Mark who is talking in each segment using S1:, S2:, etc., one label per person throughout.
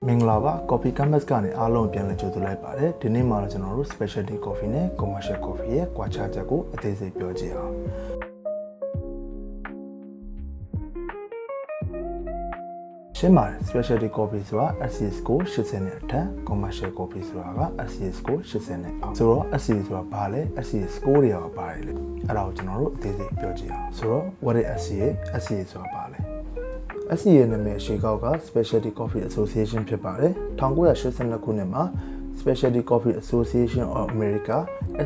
S1: မင်္ဂလာပါ Coffee Canvas ကနေအားလုံးပြန်လည်ကြိုဆိုလိုက်ပါတယ်ဒီနေ့မှာတော့ကျွန်တော်တို့ specialty coffee နဲ့ commercial coffee ရဲ့ကွာခြားချက်ကိုအသေးစိတ်ပြောကြည့်အောင်ရှင်းပါတယ် specialty coffee ဆိုတာ SCS ကို80နဲ့အထက် commercial coffee ဆိုတာက SCS ကို80နဲ့အောက်ဆိုတော့ SCS ဆိုတာဘာလဲ SCS ကိုတွေကပါတယ်လေအဲ့ဒါကိုကျွန်တော်တို့အသေးစိတ်ပြောကြည့်အောင်ဆိုတော့ what is SCA SCA ဆိုတာဘာလဲ SCA နာမည်ရှေ့ကောက်က Specialty Coffee Association ဖြစ်ပါတယ်1982ခုနှစ်မှာ Specialty Coffee Association of America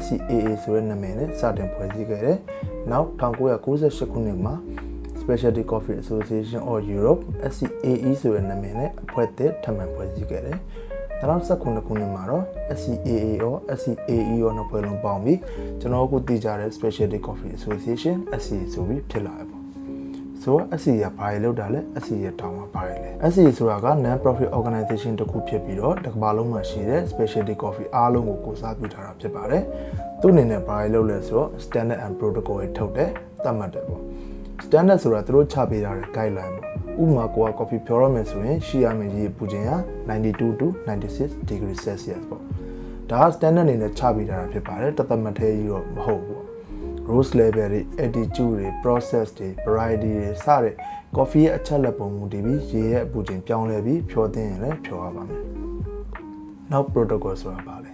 S1: SCAA ဆိုတဲ့နာမည်နဲ့စတင်ဖွဲ့စည်းခဲ့တယ်နောက်1998ခုနှစ်မှာ Specialty Coffee Association of Europe SCAE ဆိုတဲ့နာမည်နဲ့အဖွဲ့အသစ်ထပ်မံဖွဲ့စည်းခဲ့တယ်2019ခုနှစ်မှာတော့ SCAA ရော SCAE ရောနှစ်ဖွဲ့လုံးပေါင်းပြီးကျွန်တော်အခုတည်ကြတဲ့ Specialty Coffee Association SCA ဆိုပြီးဖြစ်လာတယ်ပေါ့ဆိုတော့ SCA ကဘာတွေလုပ်တာလဲ SCA ရဲ့တောင်းမှာဘာတွေလဲ SCA ဆိုတာက non-profit organization တစ်ခုဖြစ်ပြီးတော့တစ်ကမ္ဘာလုံးမှာရှိတဲ့ specialty coffee အားလုံးကိုကိုစားပြုထားတာဖြစ်ပါတယ်သူ့အနေနဲ့ဘာတွေလုပ်လဲဆိုတော့ standard and protocol တွေထုတ်တယ်သတ်မှတ်တယ်ပေါ့ standard ဆိုတာသူတို့ချပေးထားတဲ့ guideline ပေါ့ဥပမာကိုက coffee ဖြောရမယ်ဆိုရင်ရှိရမယ့်ရေပူချိန်က92 to 96 degree Celsius ပေါ့ဒါက standard အနေနဲ့ချပေးထားတာဖြစ်ပါတယ်တသက်မထဲကြီးတော့မဟုတ်ဘူးrose level တွေ attitude တွေ process တွေ variety တွေစတဲ့ coffee ရဲ့အချက်လက်ပုံမူတည်ပြီးရေရဲ့အပူချိန်ပြောင်းလဲပြီးဖြောသင်းရင်လည်းဖြောရပါမယ်။နောက် protocol ဆိုတာပါလေ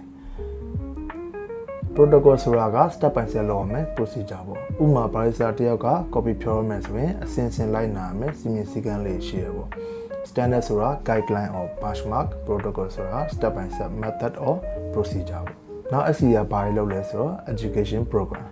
S1: protocol ဆိုတာက step by step လုပ်ရမယ် procedure ပေါ့။ဥပမာ barista တယောက်က coffee ဖြောရမယ်ဆိုရင်အစဉ်စဉ်လိုက်နာရမယ်စီမင်းစည်းကမ်းလေးရှိရပေါ့။ standard ဆိုတာ guideline or benchmark protocol ဆိုတာ step by step method or procedure ပေါ့။နောက် SCA ကဘာတွေလုပ်လဲဆိုတော့ education program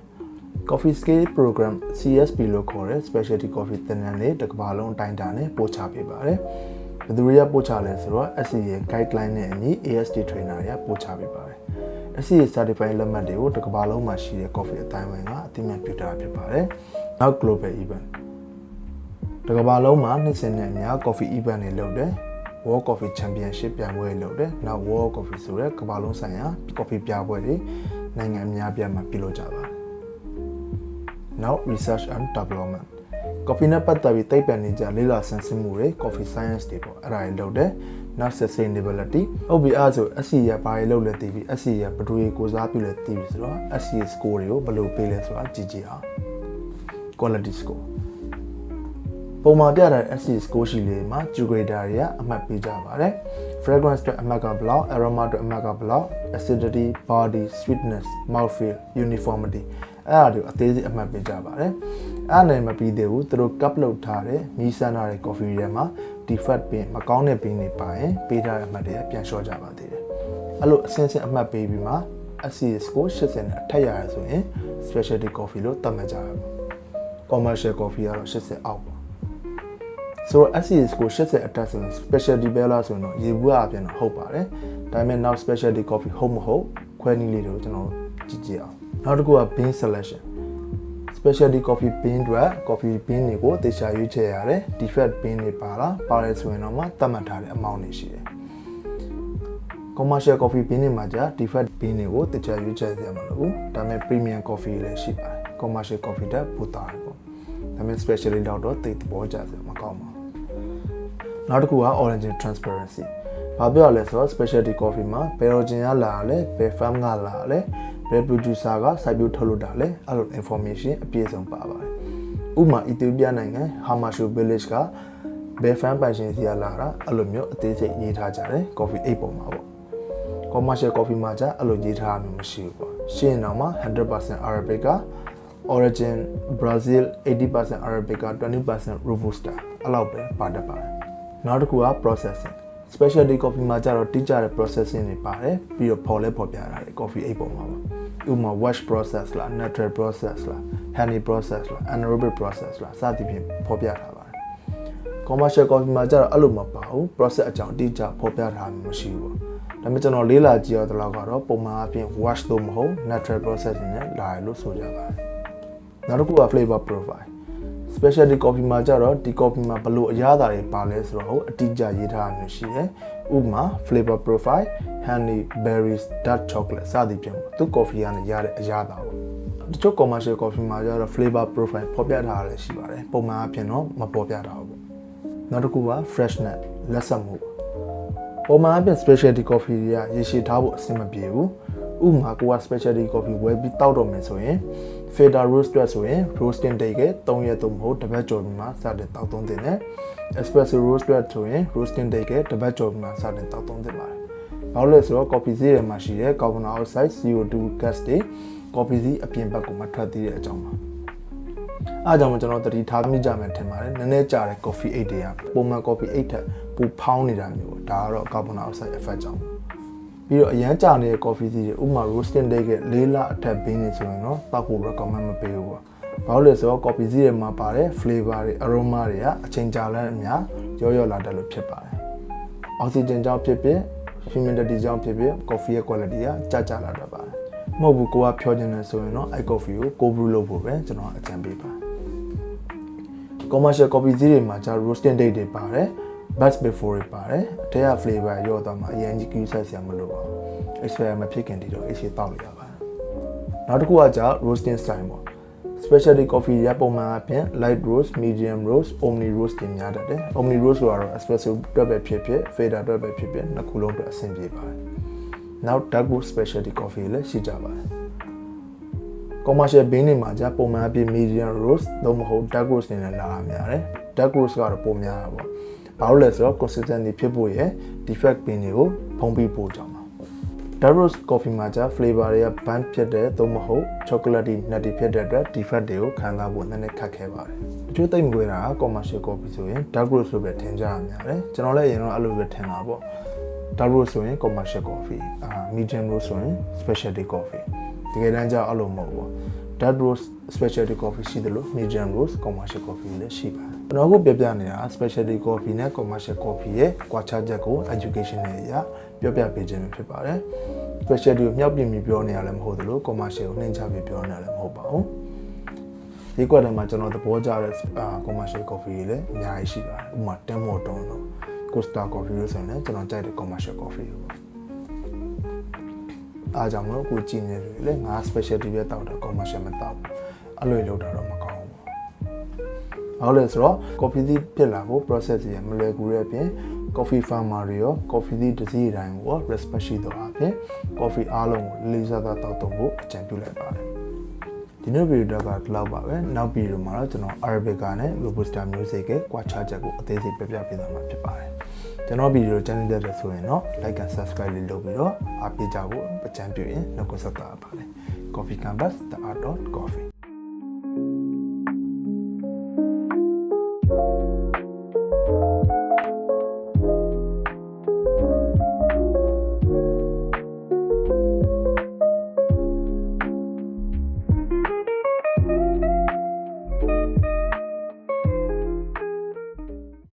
S1: Coffee Scale Program CSP လို့ခေါ်တဲ့ Specialty Coffee သင်တန်းတွေတစ်ကမ္ဘာလုံးအတိုင်းအတာနဲ့ပို့ချပေးပါတယ်။ဘယ်သူတွေကပို့ချလဲဆိုတော့ SCA Guideline နဲ့အညီ ASD Trainer တွေကပို့ချပေးပါတယ်။ SCA Certified လက်မှတ်တွေကိုတစ်ကမ္ဘာလုံးမှာရှိတဲ့ Coffee အတိုင်းအဝန်ကအသိဉာဏ်ပြုတာဖြစ်ပါတယ်။နောက် Global Event တစ်ကမ္ဘာလုံးမှာနှစ်စဉ်နဲ့အများ Coffee Event တွေလုပ်တယ်။ World Coffee Championship ပြိုင်ပွဲတွေလုပ်တယ်။နောက် World Coffee ဆိုတဲ့ကမ္ဘာလုံးဆိုင်ရာ Coffee ပြပွဲတွေနိုင်ငံအများပြားမှာပြုလုပ်ကြပါတယ်Now research and development coffee နဲ့ပတ်သက်ပြီးသိပ္ပံနည်းကျလေ့လာဆန်းစစ်မှုတွေ coffee science တွေပေါ့အဲ့ဒါတွေလုပ်တယ် Now sustainability ဟုတ်ပြီအဲ့ဆို SCA ကဘာတွေလုပ်လဲသိပြီ SCA ကဘယ်သူတွေကိုစားပြုလဲသိပြီဆိုတော့ SCA score တွေကိုဘယ်လိုပေးလဲဆိုတာကြည့်ကြည့်အောင် quality score ပုံမှန်ပြတဲ့ SCA score ရှိလေးမှာ Q-grader တွေကအမှတ်ပေးကြပါတယ် fragrance အတွက်အမှတ်ကဘယ်လောက် aroma အတွက်အမှတ်ကဘယ်လောက် acidity body sweetness mouthfeel uniformityအဲ့ဒါတွေကိုအသေးစိတ်အမှတ်ပေးကြပါတယ်အဲ့နိုင်မပြီးသေးဘူးသူတို့ cup လုပ်ထားတဲ့မီးစမ်းထားတဲ့ coffee တွေမှာ defect ပင်မကောင်းတဲ့ပင်တွေပါရင်ပေးထားတဲ့အမှတ်တွေပြန်လျှော့ကြပါသေးတယ်အဲ့လိုအဆင့်ဆင့်အမှတ်ပေးပြီးမှ SCA score 80နဲ့အထက်ရရဆိုရင် specialty coffee လို့သတ်မှတ်ကြရပါ commercial coffee ကတော့80အောက်ပါဆိုတော့ SCA score 80အထက်ဆိုရင် specialty ပဲလားဆိုရင်တော့ရေဘူးအပြင်တော့ဟုတ်ပါတယ်ဒါပေမဲ့ now specialty coffee ဟုတ်မဟုတ်ခွဲနည်းလေးတွေကိုကျွန်တော်ကြည့်ကြည့်အောင်နောက်တစ်ခုက bean selection specialty coffee bean တွေ coffee bean တွေကိုတေချာရွေးချယ်ရတယ် defect bean တွေပါတယ်ဆိုရင်တော့မှသတ်မှတ်ထားတဲ့အမောင်းတွေရှိတယ် commercial coffee bean တွေမှာကြာ defect bean တွေကိုတေချာရွေးချယ်ရမှာမဟုတ်ဘူးဒါပေမဲ့ premium coffee လည်းရှိပါတယ် commercial coffee တက်ပိုတာတယ်ပေါ့ဒါပေမဲ့ specialty တော့တိတ်သဘောကျစရာမကောင်းပါဘူးနောက်တစ်ခုက origin transparency ဘာပြောရလဲဆိုတော့ specialty coffee မှာဘယ် origin ကလာလဲဘယ် farm ကလာလဲဘယ် producer ကစိုက်ပျိုးထုတ်လုပ်တာလဲအဲ့လို information အပြည့်စုံပါပါတယ်ဥပမာ Ethiopia နိုင်ငံ Hamashu village ကဘယ် farm ပိုင်ရှင်စီကလာတာအဲ့လိုမျိုးအသေးစိတ်ရေးထားကြတယ် coffee 8ပုံမှာပေါ့ commercial coffee မှာကြာအဲ့လိုရေးထားတာမျိုးမရှိဘူးပေါ့ရှင်းအောင်မှာ 100% Arabica origin Brazil 80% Arabica 20% Robusta အဲ့လောက်ပဲပါတတ်ပါတယ်နောက်တစ်ခုက processing specialty coffee မှာကျတော့တိကျတဲ့ processing တွေပါတယ်ပြီးတော့ဖော်ပြထားတယ် coffee 8ပုံမှာပါဥပမာ wash process လား natural process လား honey process လား anaerobic process လားစသဖြင့်ဖော်ပြထားပါတယ် commercial coffee မှာကျတော့အဲ့လိုမပါဘူး process အကြောင်းတိကျဖော်ပြထားမှမရှိဘူးပေါ့ဒါပေမဲ့ကျွန်တော်လေးလာကြည့်ရတဲ့လောက်ကတော့ပုံမှန်အပြင် wash လို့မဟုတ် natural process နဲ့လာရလို့ဆိုကြပါတယ်နောက်တစ်ခုက flavor profile specialty coffee မှာကျတော့ဒီ coffee မှာဘလို့အရသာတွေပါလဲဆိုတော့အတိအကျရေးထားတာမျိုးရှိတယ်ဥပမာ flavor profile honey berries dark chocolate စသည်ဖြင့်သူ coffee ကနေရတဲ့အရသာပေါ့တချို့ commercial coffee မှာကျတော့ flavor profile ဖော်ပြထားတာလည်းရှိပါတယ်ပုံမှန်အပြင်တော့မဖော်ပြတာဘူးပေါ့နောက်တစ်ခုက freshness လက်ဆက်မှု ပုံမှန်အပြင် specialty coffee တွေကရေရှည်ထားဖို့အဆင်မပြေဘူးဥပမာကိုက specialty coffee ဝယ်ပြီးတောက်တော့မယ်ဆိုရင် filter roast အတွက်ဆိုရင် roasting date က3ရက်သို့မဟုတ်တစ်ပတ်ကျော်ပြီးမှစတင်တောက်သုံးတင်တယ် espresso roast အတွက်ဆိုရင် roasting date ကတစ်ပတ်ကျော်ပြီးမှစတင်တောက်သုံးတင်ပါတယ်ဘာလို့လဲဆိုတော့ coffee ဈေးထဲမှာရှိတဲ့ carbon dioxide CO2 gas တွေ coffee ဈေးအပြင်ဘက်ကိုမထွက်သေးတဲ့အကြောင်းပါအားကြောင့်ကျွန်တော်တတိထားမိကြမယ်ထင်ပါတယ်နည်းနည်းကြာတဲ့ coffee အိတ်တွေကပုံမှန် coffee အိတ်ထက်ပိုဖောင်းနေတာမျိုးပေါ့ဒါကတော့ carbon dioxide effect ကြောင့်ပြီးတော့အရန်ကြာနေတဲ့ coffee စီတွေဥပမာ roasting date က4လအထက်ဘင်းနေဆိုရင်တော့တောက်ဖို့ recommend မပေးဘူးပေါ့ဘာလို့လဲဆိုတော့ coffee စီတွေမှာပါတဲ့ flavor တွေ aroma တွေကအချိန်ကြာလာတဲ့အများရောလာတတ်လို့ဖြစ်ပါတယ် oxygen ကြောင့်ဖြစ်ဖြစ် humidity ကြောင့်ဖြစ်ဖြစ် coffee ရဲ့ quality ကကျလာတတ်ပါတယ်မဟုတ်ဘူးကိုကဖြောခြင်းနဲ့ဆိုရင်တော့ ice coffee ကို cold brew လုပ်ဖို့ပဲကျွန်တော်အကြံပေးပါ commercial coffee စီတွေမှာကျ roasting date တွေပါတယ် batch before တွေပါတယ်အထက်က flavor ရောသွားမှာအရင်ကြီး queue size ရမလို့ပါ expire မဖြစ်ခင်တည်းတော့ AC တောက်လို့ရပါတယ်နောက်တစ်ခုကကျ roasting style ပေါ့ specialty coffee ရပုံမှန်အပြင် light roast medium roast omni roast တွေများတတ်တယ် omni roast ဆိုတော့ espresso အတွက်ပဲဖြစ်ဖြစ် filter အတွက်ပဲဖြစ်ဖြစ်နှစ်ခုလုံးအတွက်အဆင်ပြေပါတယ်နောက် dark roast specialty coffee လည်းရှိကြပါတယ် commercial bean တွေမှာကျပုံမှန်အပြင် medium roast သို့မဟုတ် dark roast တွေနဲ့လာတာများတယ် dark roast ကတော့ပုံများတာပေါ့ဘာလို့လဲဆိုတော့ consistency ဖြစ်ဖို့ရယ် defect bean တွေကိုဖုံးပြီးပို့ကြမှာ dark roast coffee မှာကျ flavor တွေက burn ဖြစ်တဲ့သို့မဟုတ် chocolate nutty ဖြစ်တဲ့အတွက် defect တွေကိုခံစားဖို့နည်းနည်းခက်ခဲပါတယ်တချို့သိမကွေးတာက commercial coffee ဆိုရင် dark roast လို့ပဲထင်ကြရများတယ်ကျွန်တော်လည်းအရင်တော့အဲ့လိုပဲထင်တာပေါ့ dark roast ဆိုရင် commercial coffee medium roast ဆိုရင် specialty coffee တကယ်တမ်းကျအဲ့လိုမဟုတ်ဘူး dark roast specialty coffee ရှိတယ်လို့ medium roast commercial coffee လည်းရှိပါတယ်ကျွန်တော်အခုပြနေတာ specialty coffee နဲ့ commercial coffee ရဲ့ကွာခြားချက်ကို education နဲ့အရာပြောပြပေးခြင်းဖြစ်ပါတယ် specialty ကိုမြောက်ပြင်ပြီးပြောနေရလည်းမဟုတ်သလို commercial ကိုနှိမ့်ချပြီးပြောနေရလည်းမဟုတ်ပါဘူးဒီကွက်ထဲမှာကျွန်တော်သဘောကျတဲ့ commercial coffee တွေလည်းအများကြီးရှိပါတယ်ဥပမာ Tim Hortons တို့ Costa Coffee တို့ဆိုရင်လည်းကျွန်တော်ကြိုက်တဲ့ commercial coffee တွေပေါ့အားကြောင့်လို့ကိုကြည့်နေတယ်လေငါ specialty ပဲတောက်တာ commercial မတောက်ဘူးအဲ့လိုလုပ်တာတော့မကောင်းဘူးဟုတ်လဲဆိုတော့ coffee သီးဖြစ်လာဖို့ process တွေမလွယ်ကူတဲ့အပြင် coffee farmer တွေရော coffee သီးတစ်စီးတိုင်းကို respect ရှိတော့အပြင် coffee အားလုံးကိုလေးစားတောက်ဖို့အကြံပြုလိုက်ပါတယ်ဒီနေ့ဗီဒီယိုကတော့ဒီလောက်ပါပဲနောက်ဗီဒီယိုမှာတော့ကျွန်တော် Arabica နဲ့ Robusta music ရဲ့ကွာခြားချက်ကိုအသေးစိတ်ပြပြပေးသွားမှာဖြစ်ပါတယ်ကျွန်တော်ဗီဒီယိုချန်နယ်တက်ဆိုရင်တော့ like and subscribe လေးလုပ်ပြီးတော့အားပေးကြဖို့အကြံပြုရင်နှုတ်ဆက်တာပါတယ် Coffee Campus the art of coffee